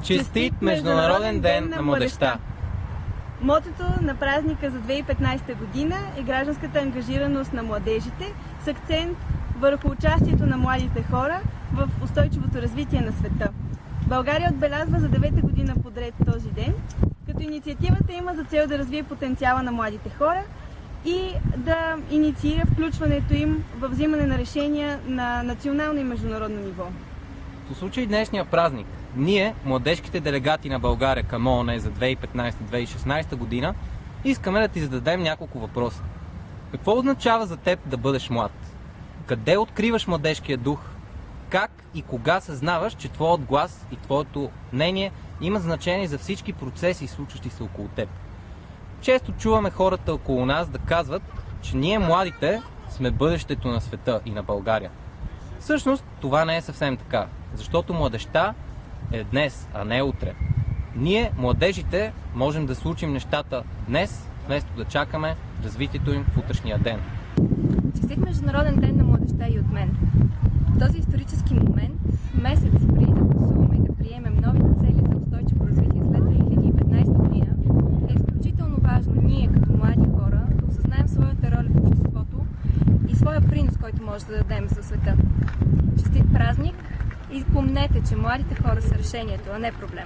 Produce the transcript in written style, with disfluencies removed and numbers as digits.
Честит Международен ден на младежта! Мотото на празника за 2015 година е гражданската ангажираност на младежите с акцент върху участието на младите хора в устойчивото развитие на света. България отбелязва за 9-та година подред този ден, като инициативата има за цел да развие потенциала на младите хора и да инициира включването им във взимане на решения на национално и международно ниво. По случай днешния празник, ние, младежките делегати на България към ООН за 2015-2016 година, искаме да ти зададем няколко въпроса. Какво означава за теб да бъдеш млад? Къде откриваш младежкия дух? Как и кога съзнаваш, че твоят глас и твоето мнение имат значение за всички процеси, случващи се около теб? Често чуваме хората около нас да казват, че ние младите сме бъдещето на света и на България. Всъщност това не е съвсем така, защото младежта е днес, а не утре. Ние, младежите, можем да случим нещата днес, вместо да чакаме развитието им в утрешния ден. Честит Международен ден на младежта и от мен. В този исторически момент, месец преди да гласуваме и да приемем новите цели за устойчиво развитие след 2015 година, е изключително важно ние, като млади хора, да осъзнаем своята роля в обществото и своя принос, който може да дадем за света. Честит празник и помнете, че младите хора са решението, а не проблем.